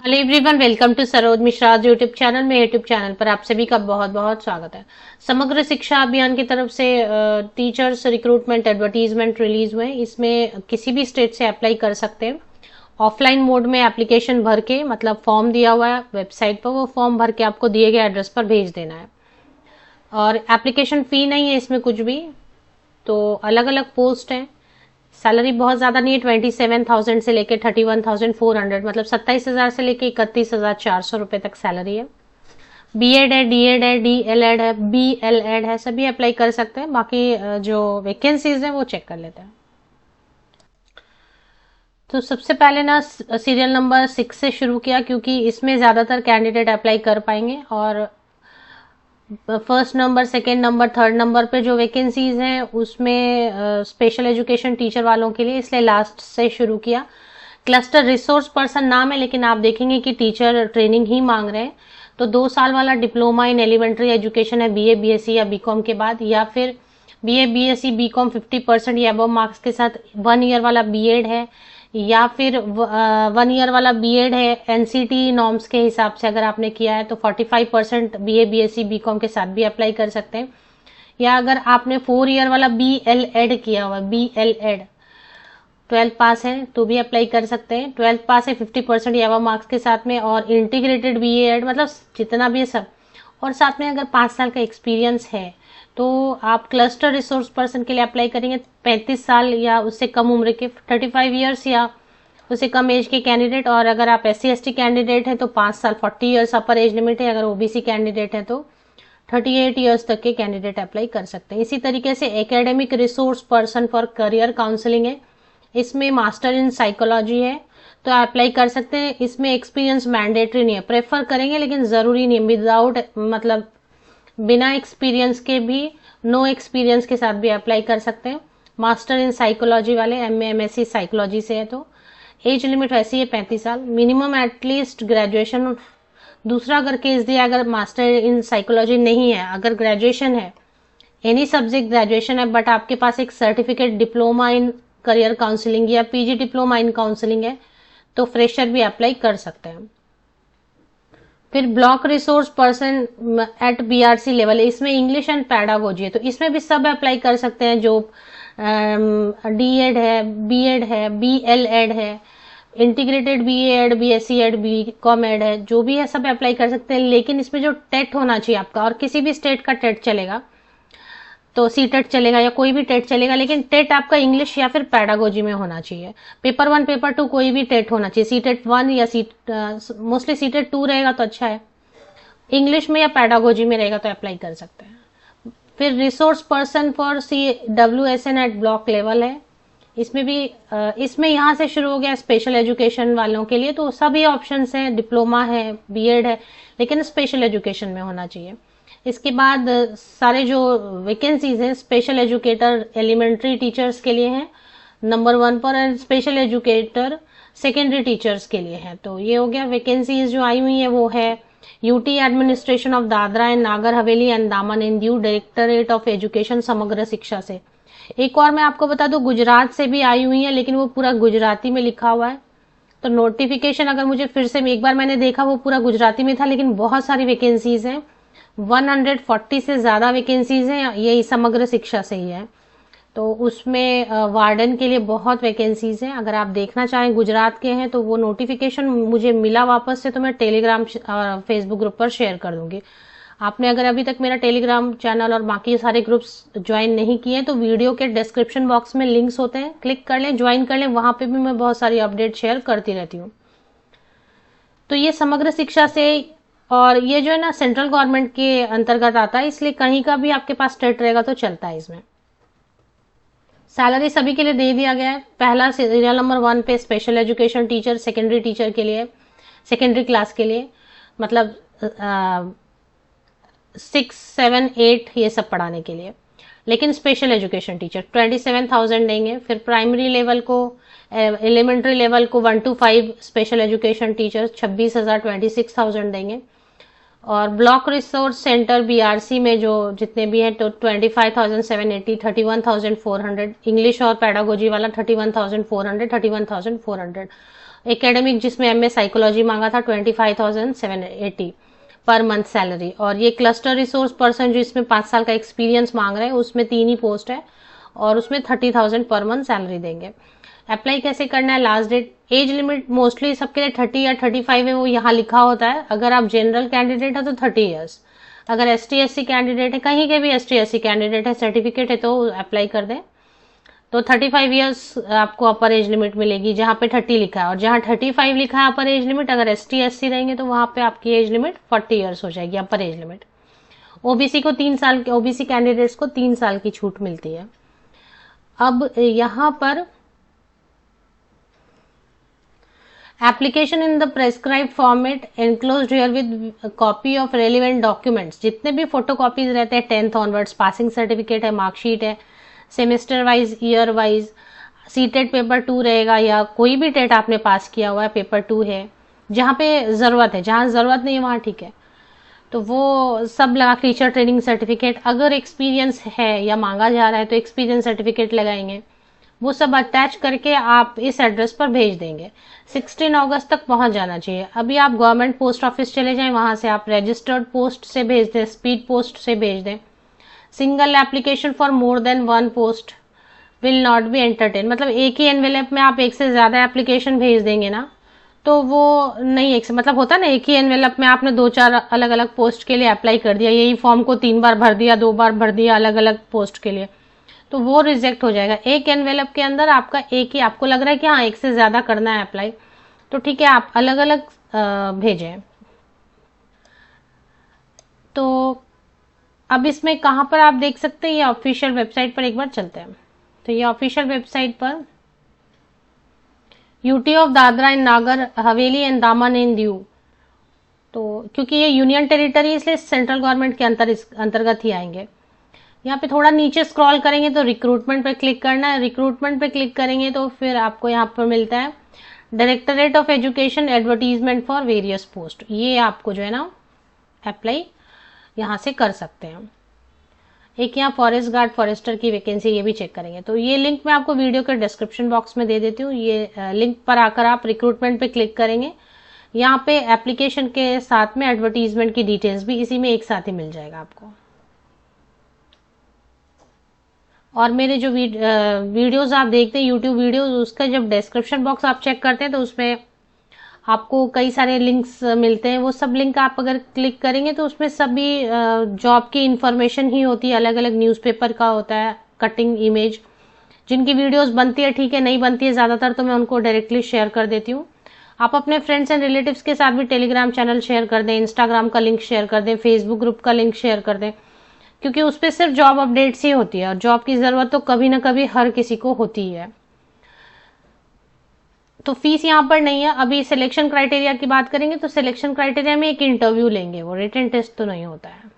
Hello everyone, welcome to Saroj Mishra YouTube channel में। YouTube channel पर आप सभी का बहुत बहुत स्वागत है। समग्र शिक्षा अभियान की तरफ से टीचर्स रिक्रूटमेंट एडवर्टीजमेंट रिलीज हुए। इसमें किसी भी स्टेट से अप्लाई कर सकते हैं। ऑफलाइन मोड में एप्लीकेशन भर के, मतलब फॉर्म दिया हुआ है वेबसाइट पर, वो फॉर्म भर के आपको दिए गए एड्रेस पर भेज देना है। और एप्लीकेशन फी नहीं है इसमें कुछ भी। तो अलग अलग पोस्ट हैं। सैलरी बहुत ज्यादा नहीं है, 27,000 से लेके 31,400, मतलब 27,000 से लेके 31,400 रुपए तक सैलरी है। बीएड है, डीएड है, डीएलएड है, बीएलएड है, सभी अप्लाई कर सकते हैं। बाकी जो वैकेंसीज है वो चेक कर लेते हैं। तो सबसे पहले ना सीरियल नंबर 6 से शुरू किया, क्योंकि इसमें ज्यादातर कैंडिडेट अप्लाई कर पाएंगे। और first number, second number, third number पे जो वैकेंसीज हैं उसमें स्पेशल एजुकेशन टीचर वालों के लिए, इसलिए लास्ट से शुरू किया। क्लस्टर रिसोर्स पर्सन नाम है, लेकिन आप देखेंगे कि टीचर ट्रेनिंग ही मांग रहे हैं। तो 2 साल वाला डिप्लोमा इन एलिमेंट्री एजुकेशन है बीए बीएससी या बीकॉम के बाद, या फिर बीए बीएससी बीकॉम 50% या अबव मार्क्स के साथ 1 ईयर वाला बीएड है, या फिर 1 ईयर वाला बीएड है एनसीटी नॉर्म्स के हिसाब से। अगर आपने किया है तो 45% बीए बीएससी बीकॉम के साथ भी अप्लाई कर सकते हैं। या अगर आपने 4 ईयर वाला बीएलएड किया हुआ, बीएलएड 12th पास है तो भी अप्लाई कर सकते हैं। 12th पास है 50% या मार्क्स के साथ में, और इंटीग्रेटेड बीएड, मतलब जितना भी है सब। और साथ में अगर 5 साल का एक्सपीरियंस है तो आप क्लस्टर रिसोर्स पर्सन के लिए अप्लाई करेंगे। 35 साल या उससे कम उम्र के, 35 ईयर्स या उससे कम एज के कैंडिडेट। और अगर आप एससी एसटी कैंडिडेट हैं तो 5 साल, 40 ईयर्स अपर एज लिमिट है। अगर ओबीसी कैंडिडेट है तो 38 ईयर्स तक के कैंडिडेट अप्लाई कर सकते हैं। इसी तरीके से academic resource person for career counselling है, इसमें मास्टर इन साइकोलॉजी है तो अप्लाई कर सकते हैं। इसमें एक्सपीरियंस मैंडेटरी नहीं है, प्रेफर करेंगे लेकिन जरूरी नहीं। विदाउट, मतलब बिना एक्सपीरियंस के भी, नो एक्सपीरियंस के साथ भी अप्लाई कर सकते हैं। मास्टर इन साइकोलॉजी वाले एमए एमएससी साइकोलॉजी से है तो एज लिमिट वैसी है 35 साल, मिनिमम एटलीस्ट ग्रेजुएशन। दूसरा अगर केस दिया, अगर मास्टर इन साइकोलॉजी नहीं है, अगर ग्रेजुएशन है, एनी सब्जेक्ट ग्रेजुएशन है, बट आपके पास एक certificate diploma in career counselling या पीजी डिप्लोमा इन काउंसलिंग है तो फ्रेशर भी अप्लाई कर सकते हैं। फिर block resource person at BRC level है, इसमें इंग्लिश एंड पैडागोजी है तो इसमें भी सब अप्लाई कर सकते हैं। जो डीएड है, बीएड है, बीएलएड है, integrated BEd, BSc Ed, BCom Ed है, जो भी है सब अप्लाई कर सकते हैं। लेकिन इसमें जो टेट होना चाहिए आपका, और किसी भी स्टेट का टेट चलेगा, तो सी टेट चलेगा या कोई भी टेट चलेगा, लेकिन टेट आपका इंग्लिश या फिर पैडागोजी में होना चाहिए। पेपर 1 पेपर 2 कोई भी टेट होना चाहिए। सी टेट 1 या मोस्टली सी टेट 2 रहेगा तो अच्छा है। इंग्लिश में या पैडागोजी में रहेगा तो अप्लाई कर सकते हैं। फिर resource person for CWSN at block level है, इसमें भी इसमें यहाँ से शुरू हो गया स्पेशल एजुकेशन वालों के लिए। तो सभी ऑप्शंस हैं, डिप्लोमा है, बीएड है, लेकिन स्पेशल एजुकेशन में होना चाहिए। इसके बाद सारे जो वैकेंसीज हैं स्पेशल एजुकेटर एलिमेंट्री टीचर्स के लिए हैं नंबर 1 पर, and special educator secondary teachers के लिए है। तो ये हो गया वैकेंसीज जो आई हुई है। वो है UT administration of Dadra and Nagar Haveli and दामन and Diu, directorate of education समग्र शिक्षा से। एक और मैं आपको बता दूं, गुजरात से भी आई हुई है, लेकिन वो पूरा गुजराती में लिखा हुआ है। तो नोटिफिकेशन अगर मुझे फिर से, एक बार मैंने देखा वो पूरा गुजराती में था, लेकिन बहुत सारी वैकेंसीज हैं, 140 से ज्यादा वैकेंसीज हैं, यही समग्र शिक्षा से ही है। तो उसमें वार्डन के लिए बहुत वैकेंसीज हैं। अगर आप देखना चाहें गुजरात के हैं तो वो नोटिफिकेशन मुझे मिला वापस से, तो मैं टेलीग्राम और फेसबुक ग्रुप पर शेयर कर दूंगी। आपने अगर अभी तक मेरा टेलीग्राम चैनल और बाकी सारे ग्रुप्स ज्वाइन नहीं किए तो वीडियो के डिस्क्रिप्शन बॉक्स में लिंक्स होते हैं, क्लिक कर लें, ज्वाइन कर लें। वहां पे भी मैं बहुत सारी अपडेट शेयर करती रहती हूँ। तो ये समग्र शिक्षा से, और ये जो है ना सेंट्रल गवर्नमेंट के अंतर्गत आता है, इसलिए कहीं का भी आपके पास टेट रहेगा तो चलता है। इसमें सैलरी सभी के लिए दे दिया गया है। पहला सीरियल नंबर 1 पे special education teacher secondary teacher के लिए, सेकेंडरी क्लास के लिए, मतलब 6, 7, 8 ये सब पढ़ाने के लिए। लेकिन स्पेशल एजुकेशन टीचर 27,000 देंगे। फिर प्राइमरी लेवल को, एलिमेंट्री लेवल को 1 to 5 स्पेशल एजुकेशन टीचर 26,000, 26,000 देंगे। और ब्लॉक रिसोर्स सेंटर बीआरसी में जो जितने भी हैं तो 25,780, 31,400, इंग्लिश और पैडागोजी वाला 31,400, 31,400। एकेडमिक जिसमें एमए साइकोलॉजी मांगा था 25,780 पर मंथ सैलरी। और ये क्लस्टर रिसोर्स पर्सन जो इसमें 5 साल का एक्सपीरियंस मांग रहे हैं उसमें 3 ही पोस्ट है और उसमें 30,000 पर मंथ सैलरी देंगे। अप्लाई कैसे करना है, last date, age limit mostly सबके लिए 30 या 35 है, वो यहाँ लिखा होता है। अगर आप जनरल कैंडिडेट है तो 30 ईयर्स, अगर ST/SC कैंडिडेट है, कहीं के भी ST/SC कैंडिडेट है, सर्टिफिकेट है तो अप्लाई कर दें तो 35 ईयर्स आपको अपर एज लिमिट मिलेगी, जहां पे 30 लिखा है। और जहां 35 लिखा है अपर एज लिमिट, अगर ST/SC रहेंगे तो वहां पे आपकी एज लिमिट 40 ईयर्स हो जाएगी अपर एज लिमिट। ओबीसी को 3 साल, ओबीसी कैंडिडेट्स को 3 साल की छूट मिलती है। अब यहाँ पर application in the prescribe format enclosed here with copy of relevant documents, जितने भी फोटो कॉपीज रहते हैं 10th ऑनवर्ड्स, पासिंग सर्टिफिकेट है, मार्कशीट है, semester wise, year wise, CTET paper 2 रहेगा या कोई भी टेट आपने पास किया हुआ है पेपर 2 है, जहाँ पे जरूरत है, जहाँ जरूरत नहीं है वहाँ ठीक है, तो वो सब लगा। टीचर ट्रेनिंग सर्टिफिकेट, अगर एक्सपीरियंस है या मांगा जा रहा है तो एक्सपीरियंस सर्टिफिकेट लगाएंगे, वो सब अटैच करके आप इस एड्रेस पर भेज देंगे। 16 अगस्त तक पहुंच जाना चाहिए। अभी आप गवर्नमेंट पोस्ट ऑफिस चले जाएं, वहां से आप रजिस्टर्ड पोस्ट से भेज दें, स्पीड पोस्ट से भेज दें। Single application for more than 1 post will not be entertain, मतलब एक ही एनवेलप में आप एक से ज्यादा एप्लीकेशन भेज देंगे ना तो वो नहीं, एक से मतलब होता ना, एक ही एनवेलप में आपने 2-4 अलग अलग पोस्ट के लिए अप्लाई कर दिया, यही फॉर्म को 3 बार भर दिया, 2 बार भर दिया अलग अलग पोस्ट के लिए, तो वो रिजेक्ट हो जाएगा। एक एनवेलप के अंदर आपका एक ही, आपको लग रहा है कि हाँ एक से ज्यादा करना है अप्लाई, तो ठीक है आप अलग अलग भेजें। तो अब इसमें कहां पर आप देख सकते हैं, ये ऑफिशियल वेबसाइट पर एक बार चलते हैं। तो ये ऑफिशियल वेबसाइट पर UT of Dadra and Nagar Haveli and दामन एंड दीव, तो क्योंकि ये यूनियन टेरिटरी इसलिए सेंट्रल गवर्नमेंट के अंतर्गत ही आएंगे। यहाँ पे थोड़ा नीचे स्क्रॉल करेंगे तो रिक्रूटमेंट पे क्लिक करना है। रिक्रूटमेंट पे क्लिक करेंगे तो फिर आपको यहाँ पर मिलता है directorate of education advertisement for various post, ये आपको जो है ना अप्लाई यहाँ से कर सकते हैं। एक यहाँ फॉरेस्ट गार्ड फॉरेस्टर की वैकेंसी, ये भी चेक करेंगे। तो ये लिंक मैं आपको वीडियो के डिस्क्रिप्शन बॉक्स में दे देती हूँ। ये लिंक पर आकर आप रिक्रूटमेंट पे क्लिक करेंगे, यहाँ पे एप्लीकेशन के साथ में एडवर्टीजमेंट की डिटेल्स भी इसी में एक साथ ही मिल जाएगा आपको। और मेरे जो वीडियोस आप देखते हैं यूट्यूब वीडियोस, उसका जब डिस्क्रिप्शन बॉक्स आप चेक करते हैं तो उसमें आपको कई सारे लिंक्स मिलते हैं। वो सब लिंक आप अगर क्लिक करेंगे तो उसमें सभी जॉब की इंफॉर्मेशन ही होती है, अलग अलग न्यूज़पेपर का होता है कटिंग इमेज। जिनकी वीडियोस बनती है ठीक है, नहीं बनती है ज़्यादातर तो मैं उनको डायरेक्टली शेयर कर देती हूँ। आप अपने फ्रेंड्स एंड रिलेटिव्स के साथ भी टेलीग्राम चैनल शेयर कर दें, इंस्टाग्राम का लिंक शेयर कर दें, फेसबुक ग्रुप का लिंक शेयर कर दें, क्योंकि उस पर सिर्फ जॉब अपडेट्स ही होती है और जॉब की जरूरत तो कभी ना कभी हर किसी को होती है। तो फीस यहाँ पर नहीं है। अभी सिलेक्शन क्राइटेरिया की बात करेंगे तो सिलेक्शन क्राइटेरिया में एक इंटरव्यू लेंगे, वो रिटन टेस्ट तो नहीं होता है।